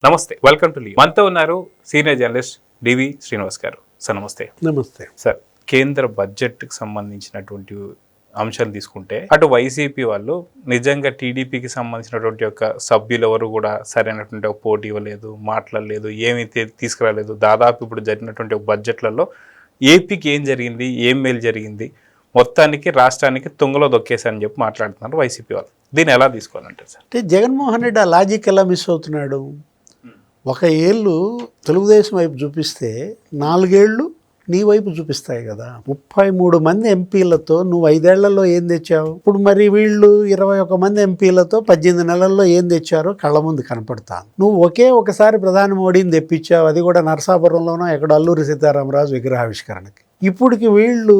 నమస్తే, welcome to లీ. మనతో ఉన్నారు సీనియర్ జర్నలిస్ట్ డివి శ్రీనివాస్ గారు. సార్ నమస్తే. నమస్తే సార్, కేంద్ర బడ్జెట్కి సంబంధించినటువంటి అంశాలు తీసుకుంటే అటు వైసీపీ వాళ్ళు నిజంగా టీడీపీకి సంబంధించినటువంటి యొక్క సభ్యులు ఎవరు కూడా సరైనటువంటి ఒక పోటీ ఇవ్వలేదు, మాట్లాడలేదు, ఏమీ తీసుకురాలేదు. దాదాపు ఇప్పుడు జరిగినటువంటి ఒక బడ్జెట్లలో ఏపీకి ఏం జరిగింది, ఏం మేలు జరిగింది, మొత్తానికి రాష్ట్రానికి తుంగలో దొక్కేసని చెప్పి మాట్లాడుతున్నారు వైసీపీ వాళ్ళు. దీన్ని ఎలా తీసుకోవాలంటారు సార్? అంటే జగన్మోహన్ రెడ్డి ఆ లాజిక్ ఎలా మిస్ అవుతున్నాడు? ఒక ఏళ్ళు తెలుగుదేశం వైపు చూపిస్తే 4 ఏళ్ళు నీ వైపు చూపిస్తాయి కదా. 33 మంది ఎంపీలతో నువ్వు 5 ఏళ్లలో ఏం తెచ్చావు? ఇప్పుడు మరి వీళ్ళు 21 మంది ఎంపీలతో 18 నెలల్లో ఏం తెచ్చారో కళ్ళ ముందు కనపడతాను. నువ్వు ఒకసారి ప్రధాని మోడీని తెప్పించావు, అది కూడా నరసాపురంలోనో ఎక్కడ అల్లూరి సీతారామరాజు విగ్రహావిష్కరణకి. ఇప్పటికి వీళ్ళు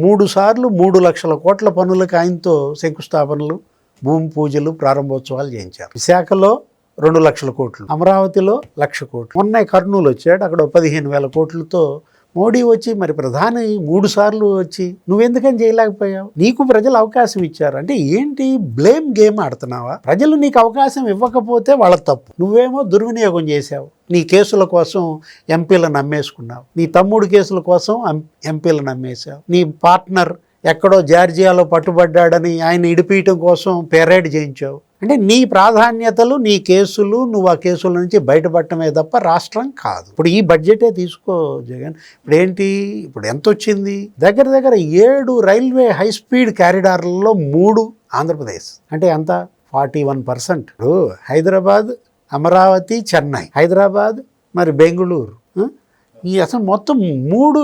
3 సార్లు 3 లక్షల కోట్ల పనులకు ఆయనతో శంకుస్థాపనలు, భూమి పూజలు, ప్రారంభోత్సవాలు చేయించారు. విశాఖలో 2 లక్షల కోట్లు, అమరావతిలో 1,00,000 కోట్లు. మొన్న కర్నూలు వచ్చాడు, అక్కడ 15,000 కోట్లతో మోడీ వచ్చి మరి ప్రధాని 3 సార్లు వచ్చి నువ్వెందుకని చేయలేకపోయావు? నీకు ప్రజలు అవకాశం ఇచ్చారు అంటే ఏంటి? బ్లేమ్ గేమ్ ఆడుతున్నావా? ప్రజలు నీకు అవకాశం ఇవ్వకపోతే వాళ్ళ తప్పు, నువ్వేమో దుర్వినియోగం చేశావు. నీ కేసుల కోసం ఎంపీలను అమ్మేసుకున్నావు, నీ తమ్ముడు కేసుల కోసం ఎంపీలను అమ్మేశావు, నీ పార్ట్నర్ ఎక్కడో జార్జియాలో పట్టుబడ్డాడని ఆయన ఇడిపీయటం కోసం పెరేడ్ చేయించావు. అంటే నీ ప్రాధాన్యతలు, నీ కేసులు, నువ్వు ఆ కేసుల నుంచి బయటపడటమే తప్ప రాష్ట్రం కాదు. ఇప్పుడు ఈ బడ్జెటే తీసుకో జగన్. ఇప్పుడు ఎంత వచ్చింది? దగ్గర 7 రైల్వే హై స్పీడ్ కారిడార్లలో 3 ఆంధ్రప్రదేశ్. అంటే ఎంత? 41%. ఇప్పుడు హైదరాబాద్, అమరావతి, చెన్నై, హైదరాబాద్, మరి బెంగళూరు, ఈ అసలు మొత్తం 3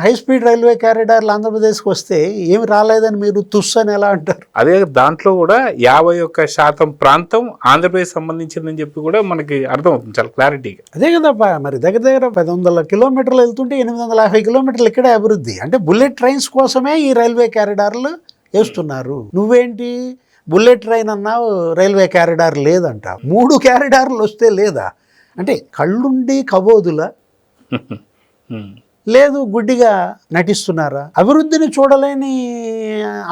హై స్పీడ్ రైల్వే కారిడార్లు ఆంధ్రప్రదేశ్కి వస్తే ఏమి రాలేదని మీరు తుస్సు అని ఎలా అంటారు? అదే దాంట్లో కూడా 51% ప్రాంతం ఆంధ్రప్రదేశ్ సంబంధించిందని చెప్పి కూడా మనకి అర్థమవుతుంది చాలా క్లారిటీగా. అదే కదా మరి దగ్గర 500 కిలోమీటర్లు వెళ్తుంటే 850 కిలోమీటర్లు ఇక్కడే అభివృద్ధి. అంటే బుల్లెట్ ట్రైన్స్ కోసమే ఈ రైల్వే కారిడార్లు వేస్తున్నారు. నువ్వేంటి బుల్లెట్ ట్రైన్ అన్నావు, రైల్వే కారిడార్ లేదంటావు. 3 కారిడార్లు వస్తే లేదా? అంటే కళ్ళుండి కబోదుల లేదు, గుడ్డిగా నటిస్తున్నారా? అభివృద్ధిని చూడలేని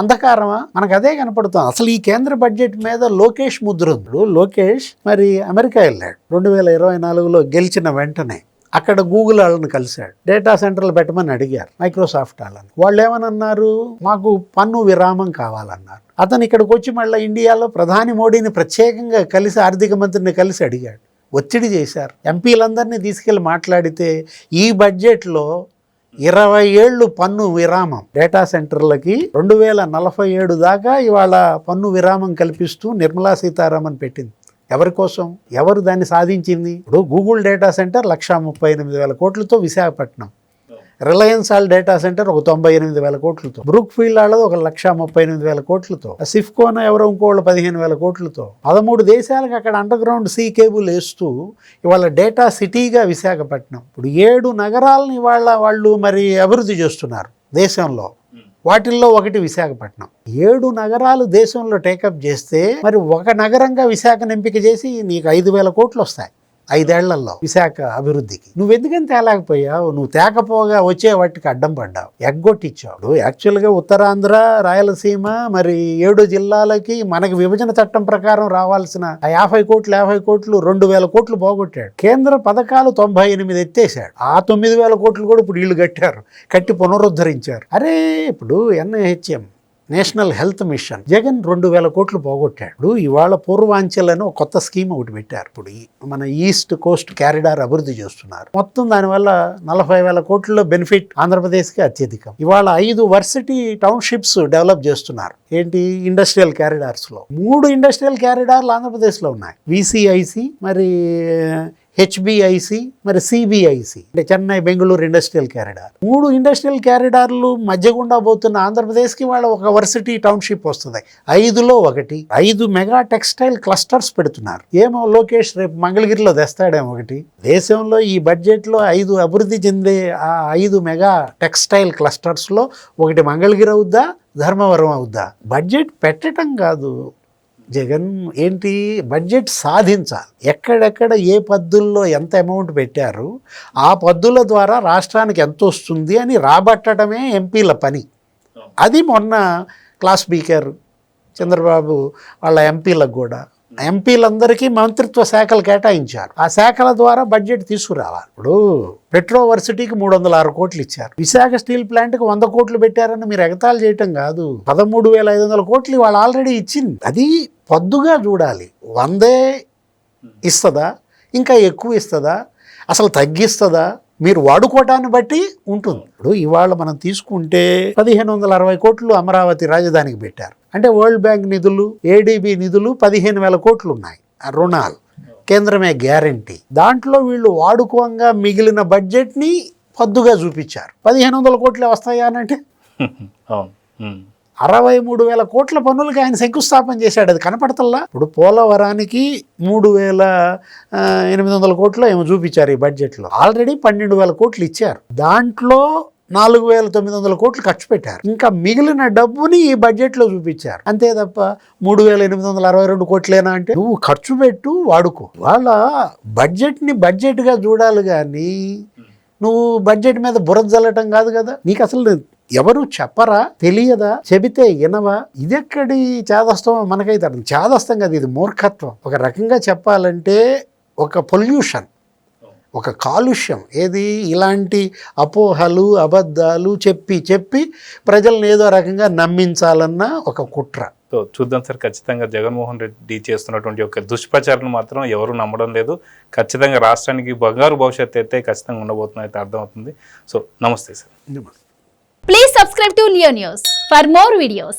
అంధకారమా? మనకు అదే కనపడుతుంది. అసలు ఈ కేంద్ర బడ్జెట్ మీద లోకేష్ ముద్ర ఉంది. లోకేష్ మరి అమెరికా వెళ్ళాడు 2024లో గెలిచిన వెంటనే. అక్కడ గూగుల్ వాళ్ళని కలిశాడు, డేటా సెంటర్లు పెట్టమని అడిగారు, మైక్రోసాఫ్ట్ వాళ్ళని. వాళ్ళు ఏమనన్నారు? మాకు పన్ను విరామం కావాలన్నారు. అతను ఇక్కడికి వచ్చి మళ్ళీ ఇండియాలో ప్రధాని మోడీని ప్రత్యేకంగా కలిసి, ఆర్థిక మంత్రిని కలిసి అడిగాడు, ఒత్తిడి చేశారు. ఎంపీలందరినీ తీసుకెళ్ళి మాట్లాడితే ఈ బడ్జెట్లో 20 ఏళ్ళు పన్ను విరామం డేటా సెంటర్లకి 2047 దాకా ఇవాళ పన్ను విరామం కల్పిస్తూ నిర్మలా సీతారామన్ పెట్టింది. ఎవరి కోసం? ఎవరు దాన్ని సాధించింది? ఇప్పుడు గూగుల్ డేటా సెంటర్ 1,38,000 కోట్లతో విశాఖపట్నం, రిలయన్స్ వాళ్ళ డేటా సెంటర్ ఒక 98,000 కోట్లతో, బ్రూక్ ఫీల్డ్ వాళ్ళది ఒక 1,38,000 కోట్లతో, సిఫ్కోన ఎవరో ఇంకోళ్ళు 15,000 కోట్లతో, 13 దేశాలకు అక్కడ అండర్ గ్రౌండ్ సీ కేబుల్ వేస్తూ ఇవాళ డేటా సిటీగా విశాఖపట్నం. ఇప్పుడు 7 నగరాలను ఇవాళ వాళ్ళు మరి అభివృద్ధి చేస్తున్నారు దేశంలో. వాటిల్లో ఒకటి విశాఖపట్నం. 7 నగరాలు దేశంలో టేకప్ చేస్తే మరి ఒక నగరంగా విశాఖను ఎంపిక చేసి నీకు 5,000 కోట్లు వస్తాయి 5 ఏళ్లలో విశాఖ అభివృద్ధికి. నువ్వెందుకని తేలేకపోయావు? నువ్వు తేకపోగా వచ్చే వాటికి అడ్డం పడ్డావు, ఎగ్గొట్టిచ్చావు. యాక్చువల్గా ఉత్తరాంధ్ర, రాయలసీమ, మరి 7 జిల్లాలకి మనకి విభజన చట్టం ప్రకారం రావాల్సిన 50 కోట్లు 2,000 కోట్లు పోగొట్టాడు. కేంద్ర పథకాలు 98 ఎత్తేసాడు. ఆ 9,000 కోట్లు కూడా ఇప్పుడు వీళ్ళు కట్టి పునరుద్ధరించారు. అరే ఇప్పుడు NIHM national health machine Jagan 2,000 కోట్లు పోగొట్టాడు. ఇవాళ పూర్వాంచల్ ఒక కొత్త స్కీమ్ ఒకటి పెట్టారు. ఇప్పుడు మన ఈస్ట్ కోస్ట్ క్యారిడార్ అభివృద్ధి చేస్తున్నారు. మొత్తం దానివల్ల 40,000 కోట్లలో బెనిఫిట్ ఆంధ్రప్రదేశ్కి అత్యధికం. ఇవాళ 5 వర్సిటీ టౌన్షిప్స్ డెవలప్ చేస్తున్నారు. ఏంటి? ఇండస్ట్రియల్ క్యారిడార్స్లో 3 ఇండస్ట్రియల్ క్యారిడార్లు ఆంధ్రప్రదేశ్లో ఉన్నాయి. VCIC, మరి HBIC, మరి CBIC అంటే Chennai Bengaluru industrial corridor. 3 industrial క్యారిడార్లు మధ్య గుండా పోతున్న ఆంధ్రప్రదేశ్కి వాళ్ళ ఒక వర్సిటీ టౌన్షిప్ వస్తుంది. 5లో ఒకటి. 5 మెగా టెక్స్టైల్ క్లస్టర్స్ పెడుతున్నారు. ఏమో లోకేష్ రేపు మంగళగిరిలో తెస్తాడేమో ఒకటి. దేశంలో ఈ బడ్జెట్లో 5 అభివృద్ధి చెందే ఆ 5 మెగా టెక్స్టైల్ క్లస్టర్స్లో ఒకటి మంగళగిరి అవుద్దా, ధర్మవరం అవుద్దా? బడ్జెట్ పెట్టడం కాదు జగన్, ఏంటి? బడ్జెట్ సాధించాలి. ఎక్కడెక్కడ ఏ పద్ధతుల్లో ఎంత అమౌంట్ పెట్టారు, ఆ పద్ధతుల ద్వారా రాష్ట్రానికి ఎంత వస్తుంది అని రాబట్టడమే ఎంపీల పని. అది మొన్న క్లాస్ స్పీకర్ చంద్రబాబు వాళ్ళ ఎంపీలకు కూడా ఎంపీలందరికీ మంత్రిత్వ శాఖలు కేటాయించారు. ఆ శాఖల ద్వారా బడ్జెట్ తీసుకురావాలి. ఇప్పుడు పెట్రోవర్సిటీకి 306 కోట్లు ఇచ్చారు. విశాఖ స్టీల్ ప్లాంట్కి 100 కోట్లు పెట్టారని మీరు ఎగతాళి చేయటం కాదు. 13,500 కోట్లు వాళ్ళు ఆల్రెడీ ఇచ్చింది. అది పొద్దుగా చూడాలి. 100 ఇస్తుందా, ఇంకా ఎక్కువ ఇస్తుందా, అసలు తగ్గిస్తుందా, మీరు వాడుకోవటాన్ని బట్టి ఉంటుంది. ఇప్పుడు ఇవాళ మనం తీసుకుంటే 1,560 కోట్లు అమరావతి రాజధానికి పెట్టారు. అంటే వరల్డ్ బ్యాంక్ నిధులు, ఏడీబీ నిధులు 15,000 కోట్లు ఉన్నాయి. ఆ రుణాలు కేంద్రమే గ్యారంటీ. దాంట్లో వీళ్ళు వాడుకోంగా మిగిలిన బడ్జెట్ని పద్దుగా చూపించారు. 1,500 కోట్లే వస్తాయా అని అంటే 63,000 కోట్ల పన్నులకి ఆయన శంకుస్థాపన చేశాడు. అది కనపడతల్లా. ఇప్పుడు పోలవరానికి 3,800 కోట్లు ఏమో చూపించారు ఈ బడ్జెట్లో. ఆల్రెడీ 12,000 కోట్లు ఇచ్చారు. దాంట్లో 4,900 కోట్లు ఖర్చు పెట్టారు. ఇంకా మిగిలిన డబ్బుని ఈ బడ్జెట్లో చూపించారు. అంతే తప్ప 3,862 కోట్లేనా అంటే నువ్వు ఖర్చు పెట్టు, వాడుకో. వాళ్ళ బడ్జెట్ని బడ్జెట్గా చూడాలి కానీ నువ్వు బడ్జెట్ మీద బురద జల్లటం కాదు కదా. నీకు అసలు ఎవరు చెప్పరా, తెలియదా, చెబితే వినవా? ఇదెక్కడి చేదస్తం మనకైతే అర్థం. చేదస్తం కదా, ఇది మూర్ఖత్వం. ఒక రకంగా చెప్పాలంటే ఒక పొల్యూషన్, ఒక కాలుష్యం. ఏది ఇలాంటి అపోహలు, అబద్ధాలు చెప్పి ప్రజల్ని ఏదో రకంగా నమ్మించాలన్న ఒక కుట్ర. సో చూద్దాం సార్. ఖచ్చితంగా జగన్మోహన్ రెడ్డి చేస్తున్నటువంటి ఒక దుష్ప్రచారం మాత్రం ఎవరు నమ్మడం లేదు. ఖచ్చితంగా రాష్ట్రానికి బంగారు భవిష్యత్తు అయితే ఖచ్చితంగా ఉండబోతుంది అయితే అర్థమవుతుంది. సో నమస్తే sir. Please subscribe to Leo News for more videos.